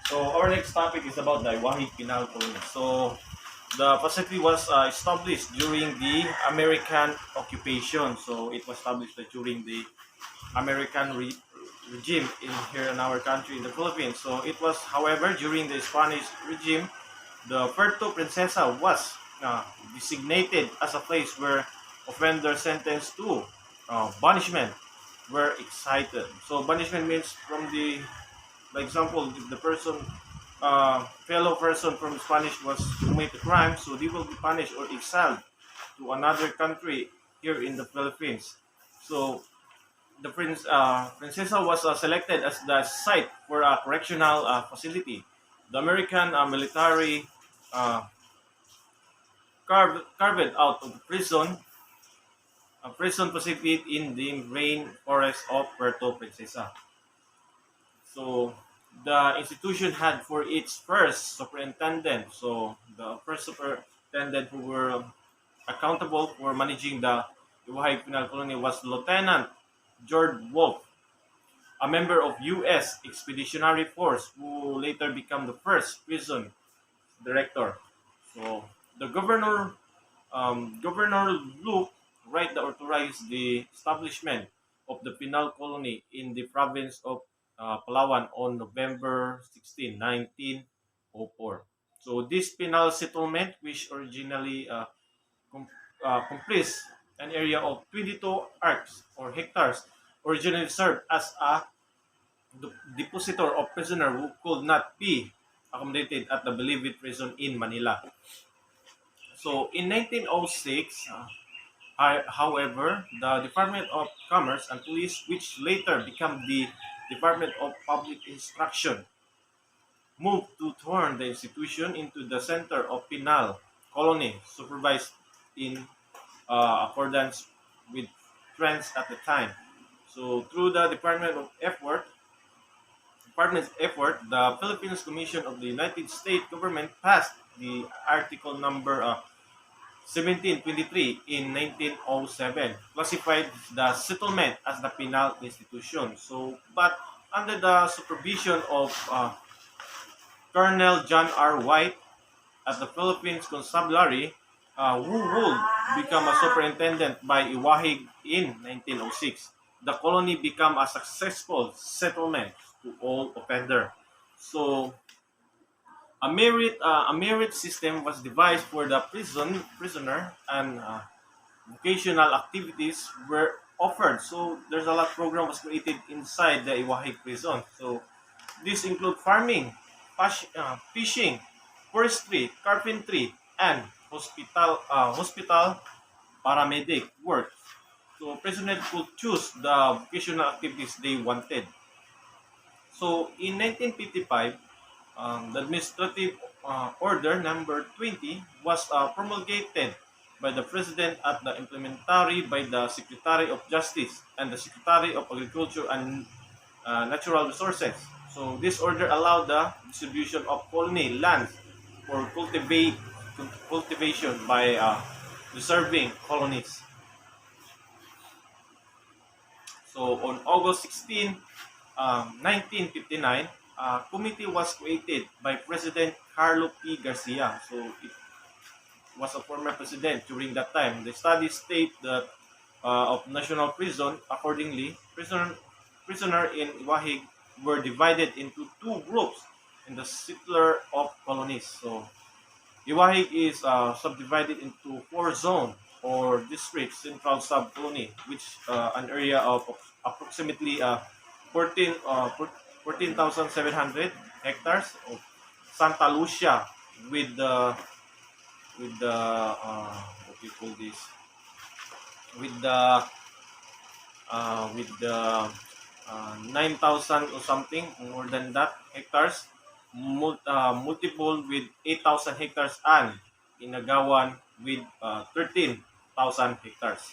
So our next topic is about the Iwahig Penal Colony. So the facility was established during the American occupation. So it was established during the American regime in here in our country in the Philippines. So it was, however, during the Spanish regime, the Puerto Princesa was designated as a place where offenders sentenced to banishment were excited. So banishment means from the, by example, if the person, fellow person from Spanish was commit a crime, so they will be punished or exiled to another country here in the Philippines. So the princesa was selected as the site for a correctional facility. The American military uh, carved out of the prison, a prison facility in the rainforest of Puerto Princesa. So the institution had for its first superintendent. So the first superintendent who were accountable for managing the Iwahig Penal Colony was Lieutenant George Wolf, a member of U.S. Expeditionary Force who later became the first prison director. So the Governor Luke Wright authorized the establishment of the penal colony in the province of Palawan on November 16, 1904. So this penal settlement, which originally com- comprised an area of 22 acres or hectares, originally served as a depositor of prisoner who could not be accommodated at the Bilibid prison in Manila. So in 1906, however, the Department of Commerce and Police, which later became the Department of Public Instruction, moved to turn the institution into the center of penal colony, supervised in accordance with trends at the time. So through the Department's effort, the Philippines Commission of the United States government passed the article number 1723 in 1907, classified the settlement as the penal institution. So, but under the supervision of Colonel John R. White at the Philippines Constabulary, who would become a superintendent by Iwahig in 1906, the colony became a successful settlement to all offender. So, a merit system was devised for the prisoner and vocational activities were offered. So there's a lot of program was created inside the Iwahig prison. So this include farming, fishing, forestry, carpentry, and hospital paramedic work. So prisoners could choose the vocational activities they wanted. So in 1955, the administrative order number 20 was promulgated by the President at the implementary by the Secretary of Justice and the Secretary of Agriculture and Natural Resources. So this order allowed the distribution of colony lands for cultivation by reserving colonies. So on August 16, 1959, a committee was created by President Carlo P. Garcia. So it was a former president during that time. The study state that of national prison, accordingly, prisoner in Iwahig were divided into two groups in the settler of colonies. So Iwahig is subdivided into four zones or districts, central sub-colony, which an area of approximately 14, 14,700 hectares of Santa Lucia with the what do you call this, with the 9,000 or something more than that hectares, multiple with 8,000 hectares, and Inagawan with 13,000 hectares.